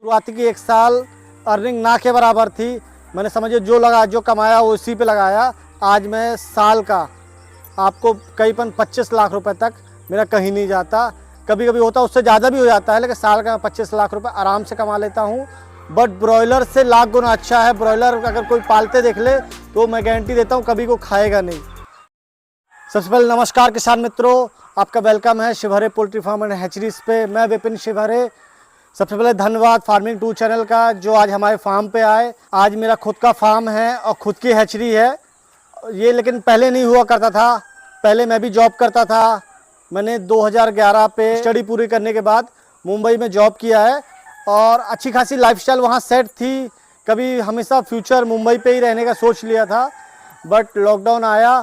शुरुआती की एक साल अर्निंग ना के बराबर थी। मैंने समझिए जो कमाया वो इसी पे लगाया। आज मैं साल का आपको करीबन 25 लाख रुपए तक मेरा कहीं नहीं जाता। कभी कभी होता है उससे ज़्यादा भी हो जाता है, लेकिन साल का 25 लाख रुपए आराम से कमा लेता हूँ। बट ब्रॉयलर से लाख गुना अच्छा है। ब्रॉयलर अगर कोई पालते देख ले तो मैं गारंटी देता हूँ कभी को खाएगा नहीं। सबसे पहले नमस्कार किसान मित्रों, आपका वेलकम है Shivhare poultry farm and hatcheries पे। मैं विपिन शिवहरे। सबसे पहले धन्यवाद फार्मिंग 2 चैनल का जो आज हमारे फार्म पे आए। आज मेरा खुद का फार्म है और खुद की हैचरी है ये, लेकिन पहले नहीं हुआ करता था। पहले मैं भी जॉब करता था। मैंने 2011 पे स्टडी पूरी करने के बाद मुंबई में जॉब किया है और अच्छी खासी लाइफस्टाइल वहाँ सेट थी। कभी हमेशा फ्यूचर मुंबई पे ही रहने का सोच लिया था, बट लॉकडाउन आया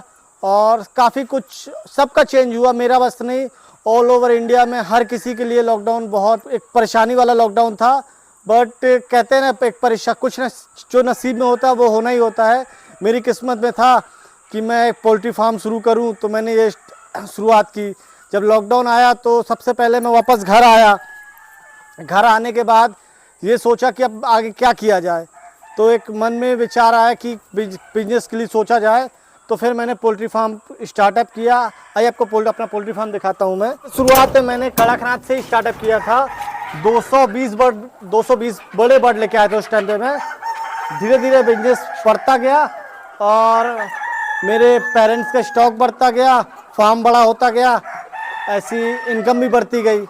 और काफ़ी कुछ सबका चेंज हुआ। मेरा बस नहीं, ऑल ओवर इंडिया में हर किसी के लिए लॉकडाउन बहुत एक परेशानी वाला लॉकडाउन था। बट कहते हैं ना, एक परेशान कुछ न जो नसीब में होता है वो होना ही होता है। मेरी किस्मत में था कि मैं एक पोल्ट्री फार्म शुरू करूं, तो मैंने ये शुरुआत की। जब लॉकडाउन आया तो सबसे पहले मैं वापस घर आया। घर आने के बाद ये सोचा कि अब आगे क्या किया जाए, तो एक मन में विचार आया कि बिजनेस के लिए सोचा जाए। तो फिर मैंने पोल्ट्री फार्म स्टार्टअप किया। आइए आपको अपना पोल्ट्री फार्म दिखाता हूँ। मैं शुरुआत में मैंने कड़कनाथ से ही स्टार्टअप किया था। 220 बड़े बर्ड लेके आए थे उस टाइम पे। मैं धीरे धीरे बिजनेस बढ़ता गया और मेरे पेरेंट्स का स्टॉक बढ़ता गया, फार्म बड़ा होता गया, ऐसी इनकम भी बढ़ती गई।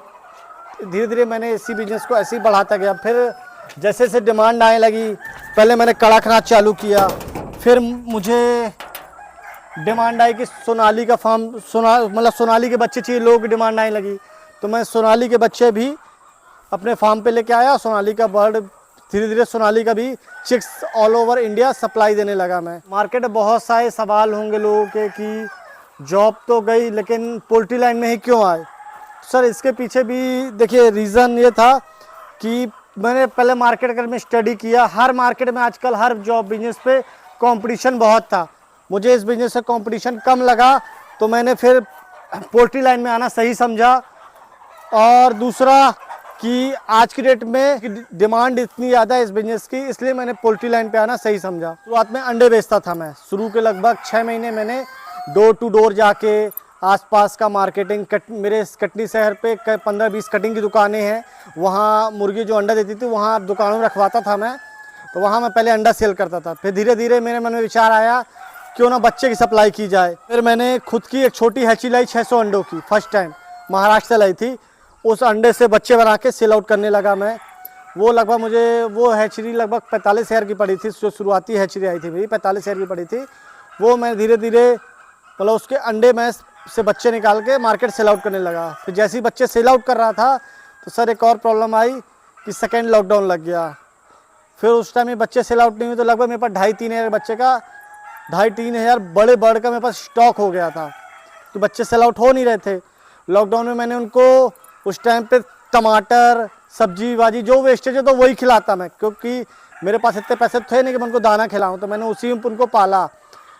धीरे धीरे मैंने इसी बिजनेस को ऐसे ही बढ़ाता गया। फिर जैसे जैसे डिमांड आने लगी, पहले मैंने कड़कनाथ चालू किया। फिर मुझे डिमांड आई कि सोनाली का फार्म, मतलब सोनाली के बच्चे चाहिए, लोग डिमांड आने लगी। तो मैं सोनाली के बच्चे भी अपने फार्म पे लेके आया। सोनाली का बर्ड धीरे धीरे सोनाली का भी chicks all over India supply देने लगा। मैं मार्केट में बहुत सारे सवाल होंगे लोगों के कि जॉब तो गई लेकिन पोल्ट्री लाइन में ही क्यों आए। सर इसके पीछे भी देखिए रीज़न ये था कि मैंने पहले मार्केट में स्टडी किया। हर मार्केट में आजकल हर जॉब बिजनेस पे कंपटीशन बहुत था। मुझे इस बिज़नेस से कंपटीशन कम लगा तो मैंने फिर पोल्ट्री लाइन में आना सही समझा। और दूसरा कि आज की डेट में डिमांड इतनी ज़्यादा है इस बिज़नेस की, इसलिए मैंने पोल्ट्री लाइन पे आना सही समझा। शुरुआत में अंडे बेचता था मैं। शुरू के लगभग 6 महीने मैंने डोर टू डोर जाके आसपास का मार्केटिंग मेरे कटनी शहर पे 15-20 कटिंग की दुकानें हैं, वहाँ मुर्गी जो अंडा देती थी वहाँ दुकानों में रखवाता था मैं। तो वहाँ मैं पहले अंडा सेल करता था। फिर धीरे धीरे मेरे मन में विचार आया क्यों ना बच्चे की सप्लाई की जाए। फिर मैंने खुद की एक छोटी हैची लाई 600 अंडों की, फर्स्ट टाइम महाराष्ट्र से लाई थी। उस अंडे से बच्चे बना के सेल आउट करने लगा मैं। वो लगभग मुझे वो हैचरी लगभग 45,000 की पड़ी थी। जो शुरुआती हैचरी आई थी मेरी 45,000 की पड़ी थी। वो मैं धीरे धीरे मतलब उसके अंडे में से बच्चे निकाल के मार्केट सेल आउट करने लगा। फिर जैसे ही बच्चे सेल आउट कर रहा था तो सर एक और प्रॉब्लम आई कि सेकेंड लॉकडाउन लग गया। फिर उस टाइम में बच्चे सेल आउट नहीं हुए तो लगभग मेरे पास 2,500-3 हज़ार बच्चे का 2,500-3 हज़ार बड़े बर्ड का मेरे पास स्टॉक हो गया था। तो बच्चे सेल आउट हो नहीं रहे थे। लॉकडाउन में मैंने उनको उस टाइम पे टमाटर, सब्जी भाजी जो वेस्टेज है तो वही खिलाता मैं, क्योंकि मेरे पास इतने पैसे थे नहीं कि मैं उनको दाना खिलाऊं। तो मैंने उसी में उनको पाला।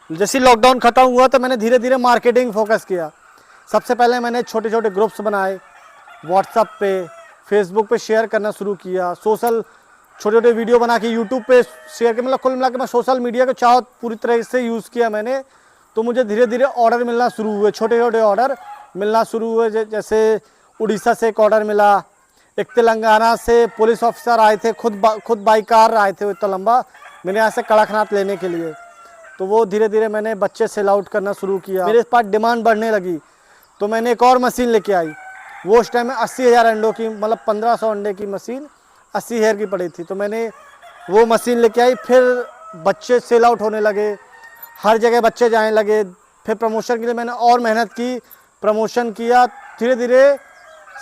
जैसे लॉकडाउन ख़त्म हुआ तो मैंने धीरे धीरे मार्केटिंग फोकस किया। सबसे पहले मैंने छोटे छोटे ग्रुप्स बनाए, व्हाट्सएप पे, फेसबुक पे शेयर करना शुरू किया। सोशल छोटे छोटे वीडियो बना के यूट्यूब पे शेयर किया। मतलब कुल मिला के मैं सोशल मीडिया को चाहो पूरी तरह से यूज़ किया मैंने। तो मुझे धीरे धीरे ऑर्डर मिलना शुरू हुए, छोटे छोटे ऑर्डर मिलना शुरू हुए। जैसे उड़ीसा से एक ऑर्डर मिला, एक तेलंगाना से पुलिस ऑफिसर आए थे, खुद बाई कार आए थे इतना लंबा मेरे यहाँ से कड़कनाथ लेने के लिए। तो वो धीरे धीरे मैंने बच्चे सेल आउट करना शुरू किया। मेरे पास डिमांड बढ़ने लगी तो मैंने एक और मशीन लेके आई। वो उस टाइम में 80,000 अंडों की, मतलब 1500 अंडे की मशीन 80,000 की पड़ी थी। तो मैंने वो मशीन लेके आई। फिर बच्चे सेल आउट होने लगे, हर जगह बच्चे जाने लगे। फिर प्रमोशन के लिए मैंने और मेहनत की, प्रमोशन किया। धीरे धीरे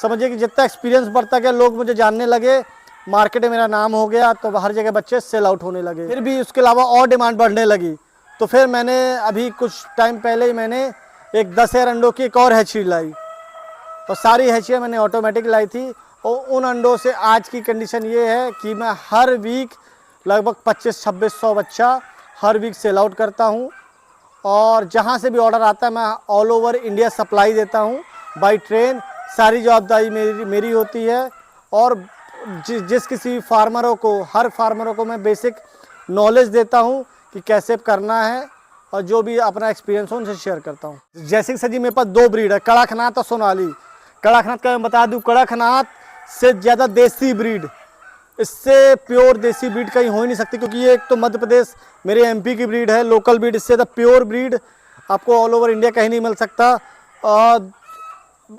समझिए कि जितना एक्सपीरियंस बढ़ता गया, लोग मुझे जानने लगे, मार्केट में मेरा नाम हो गया, तो हर जगह बच्चे सेल आउट होने लगे। फिर भी उसके अलावा और डिमांड बढ़ने लगी। तो फिर मैंने अभी कुछ टाइम पहले ही मैंने एक 10,000 अंडों की एक और हैचरी लाई। और सारी हैचरियाँ मैंने ऑटोमेटिक लाई थी। और उन अंडों से आज की कंडीशन ये है कि मैं हर वीक लगभग 2500-2600 बच्चा हर वीक सेल आउट करता हूँ। और जहाँ से भी ऑर्डर आता है मैं ऑल ओवर इंडिया सप्लाई देता हूँ बाई ट्रेन। सारी जवाबदारी मेरी होती है। और जिस किसी फार्मरों को, हर फार्मरों को मैं बेसिक नॉलेज देता हूँ कि कैसे करना है, और जो भी अपना एक्सपीरियंस हो उनसे शेयर करता हूँ। जैसे कि सर जी मेरे पास 2 ब्रीड है, कड़कनाथ और सोनाली। कड़कनाथ का मैं बता दूँ, कड़कनाथ से ज़्यादा देसी ब्रीड, इससे प्योर देसी ब्रीड कहीं हो ही नहीं सकती, क्योंकि ये एक तो मध्य प्रदेश मेरे एमपी की ब्रीड है, लोकल ब्रीड। इससे ज़्यादा प्योर ब्रीड आपको ऑल ओवर इंडिया कहीं नहीं मिल सकता। और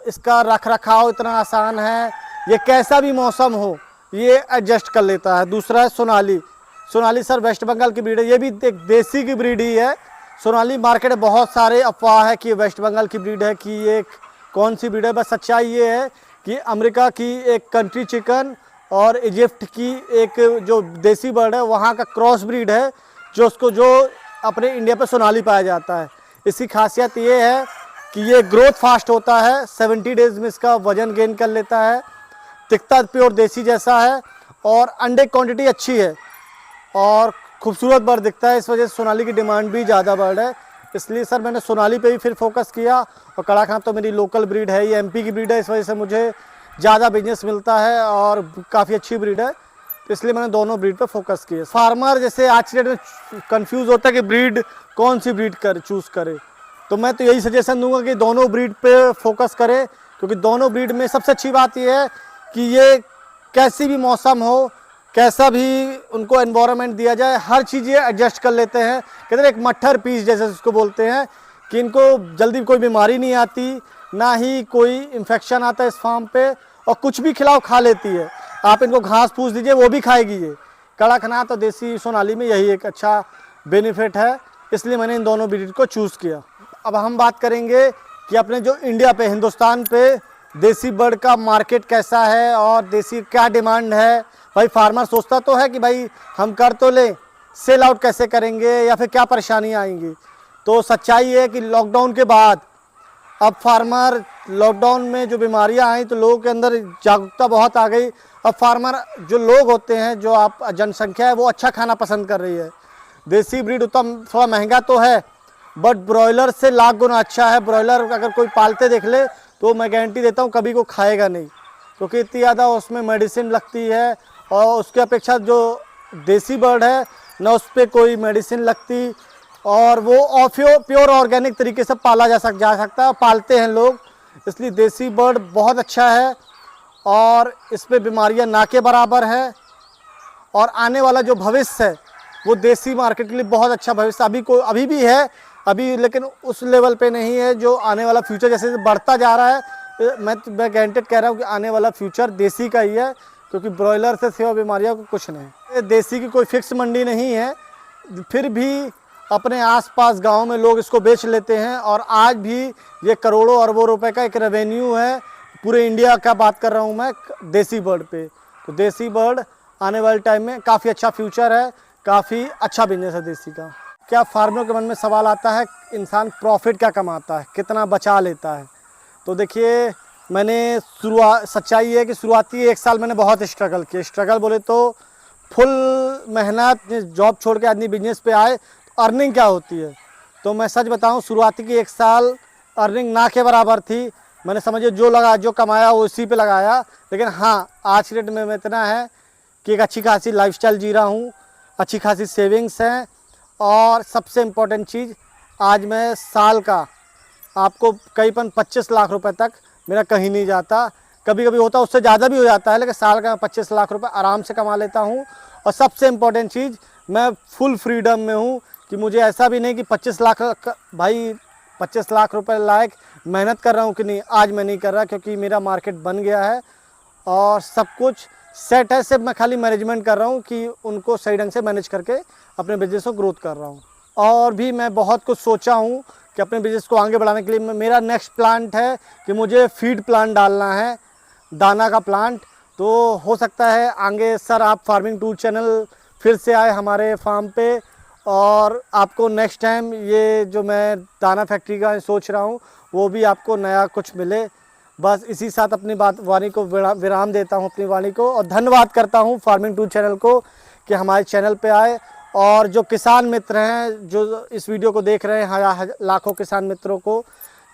इसका रख रखाव इतना आसान है, ये कैसा भी मौसम हो ये एडजस्ट कर लेता है। दूसरा है सोनाली। सोनाली सर वेस्ट बंगाल की ब्रीड है, ये भी एक देसी की ब्रीड ही है। सोनाली मार्केट में बहुत सारे अफवाह है कि वेस्ट बंगाल की ब्रीड है, कि ये कौन सी ब्रीड है। बस सच्चाई ये है कि अमेरिका की एक कंट्री चिकन और इजिप्ट की एक जो देसी बर्ड है वहाँ का क्रॉस ब्रीड है, जो अपने इंडिया पे सोनाली पाया जाता है। इसकी खासियत ये है कि ये ग्रोथ फास्ट होता है, 70 डेज में इसका वजन गेन कर लेता है, दिखता प्योर देसी जैसा है, और अंडे क्वांटिटी अच्छी है और खूबसूरत बर्ड दिखता है। इस वजह से सोनाली की डिमांड भी ज़्यादा बर्ड है, इसलिए सर मैंने सोनाली पे ही फिर फोकस किया। और कड़कनाथ तो मेरी लोकल ब्रीड है, ये एमपी की ब्रीड है, इस वजह से मुझे ज़्यादा बिजनेस मिलता है और काफ़ी अच्छी ब्रीड है, तो इसलिए मैंने दोनों ब्रीड पे फोकस किया। फार्मर जैसे आज की डेट में कंफ्यूज होता है कि ब्रीड कौन सी ब्रीड चूज़ करे, तो मैं तो यही सजेशन दूंगा कि दोनों ब्रीड पे फोकस करें, क्योंकि दोनों ब्रीड में सबसे अच्छी बात यह है कि ये कैसी भी मौसम हो, कैसा भी उनको एनवायरनमेंट दिया जाए, हर चीज़ ये एडजस्ट कर लेते हैं। कहते हैं एक मट्ठर पीस जैसे उसको बोलते हैं, कि इनको जल्दी कोई बीमारी नहीं आती, ना ही कोई इन्फेक्शन आता है इस फार्म पे, और कुछ भी खिलाओ खा लेती है। आप इनको घास फूस दीजिए वो भी खाएगी ये। कड़कनाथ और देसी सोनाली में यही एक अच्छा बेनिफिट है, इसलिए मैंने इन दोनों ब्रीड को चूज़ किया। अब हम बात करेंगे कि अपने जो इंडिया पे, हिंदुस्तान पे देसी बर्ड का मार्केट कैसा है और देसी क्या डिमांड है। भाई फार्मर सोचता तो है कि भाई हम कर तो लें, सेल आउट कैसे करेंगे या फिर क्या परेशानियाँ आएंगी। तो सच्चाई है कि लॉकडाउन के बाद अब फार्मर, लॉकडाउन में जो बीमारियां आई तो लोगों के अंदर जागरूकता बहुत आ गई। अब फार्मर जो लोग होते हैं, जो आप जनसंख्या है, वो अच्छा खाना पसंद कर रही है। देसी ब्रीड उतना थोड़ा महंगा तो है, बट ब्रॉयलर से लाख गुना अच्छा है। ब्रॉयलर अगर कोई पालते देख ले तो मैं गारंटी देता हूँ कभी को खाएगा नहीं, क्योंकि इतनी ज़्यादा उसमें मेडिसिन लगती है, और उसके अपेक्षा जो देसी बर्ड है ना उस पर कोई मेडिसिन लगती, और वो प्योर ऑर्गेनिक तरीके से पाला जा सकता है, पालते हैं लोग, इसलिए देसी बर्ड बहुत अच्छा है। और इस पर बीमारियां ना के बराबर है, और आने वाला जो भविष्य है वो देसी मार्केट के लिए बहुत अच्छा भविष्य अभी भी है अभी, लेकिन उस लेवल पे नहीं है जो आने वाला फ्यूचर जैसे बढ़ता जा रहा है। मैं गारंटेड कह रहा हूँ कि आने वाला फ्यूचर देसी का ही है, क्योंकि ब्रॉयलर से सिवा बीमारियों को कुछ नहीं। देसी की कोई फिक्स मंडी नहीं है, फिर भी अपने आसपास गांव में लोग इसको बेच लेते हैं, और आज भी ये करोड़ों अरबों रुपए का एक रेवेन्यू है। पूरे इंडिया का बात कर रहा हूँ मैं देसी बर्ड पे। तो देसी बर्ड आने वाले टाइम में काफ़ी अच्छा फ्यूचर है, काफ़ी अच्छा बिजनेस है देसी का। क्या फार्मरों के मन में सवाल आता है, इंसान प्रॉफिट क्या कमाता है, कितना बचा लेता है। तो देखिए, मैंने सच्चाई है कि शुरुआती 1 साल मैंने बहुत स्ट्रगल किया। स्ट्रगल बोले तो फुल मेहनत, जॉब छोड़ के आदमी बिजनेस पे आए तो अर्निंग क्या होती है। तो मैं सच बताऊं, शुरुआती की 1 साल अर्निंग ना के बराबर थी। मैंने समझिए जो कमाया वो इसी पे लगाया। लेकिन हाँ, आज की डेट में इतना है कि एक अच्छी खासी लाइफस्टाइल जी रहा हूँ, अच्छी खासी सेविंग्स हैं, और सबसे इम्पोर्टेंट चीज़, आज मैं साल का आपको करीबन 25 लाख रुपए तक मेरा कहीं नहीं जाता। कभी कभी होता है उससे ज़्यादा भी हो जाता है, लेकिन साल का 25 लाख रुपए आराम से कमा लेता हूँ। और सबसे इम्पोर्टेंट चीज़, मैं फुल फ्रीडम में हूँ कि मुझे ऐसा भी नहीं कि 25 लाख भाई 25 लाख रुपए लायक मेहनत कर रहा हूँ कि नहीं, आज मैं नहीं कर रहा, क्योंकि मेरा मार्केट बन गया है और सब कुछ सेट है। सिर्फ मैं खाली मैनेजमेंट कर रहा हूँ कि उनको सही ढंग से मैनेज करके अपने बिजनेस को ग्रोथ कर रहा हूँ। और भी मैं बहुत कुछ सोचा हूँ कि अपने बिज़नेस को आगे बढ़ाने के लिए मेरा नेक्स्ट प्लांट है कि मुझे फीड प्लांट डालना है, दाना का प्लांट। तो हो सकता है आगे सर आप फार्मिंग टूल चैनल फिर से आए हमारे फार्म पे, और आपको नेक्स्ट टाइम ये जो मैं दाना फैक्ट्री का सोच रहा हूँ वो भी आपको नया कुछ मिले। बस इसी साथ अपनी वाणी को विराम देता हूँ, अपनी वाणी को, और धन्यवाद करता हूँ फार्मिंग टूल चैनल को कि हमारे चैनल पे आए। और जो किसान मित्र हैं जो इस वीडियो को देख रहे हैं, लाखों किसान मित्रों को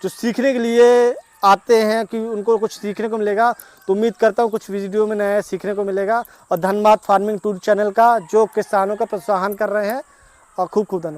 जो सीखने के लिए आते हैं कि उनको कुछ सीखने को मिलेगा। तो उम्मीद करता हूँ कुछ वीडियो में नया सीखने को मिलेगा। और धन्यवाद फार्मिंग टूर चैनल का जो किसानों का प्रोत्साहन कर रहे हैं, और खूब खूब धन्यवाद।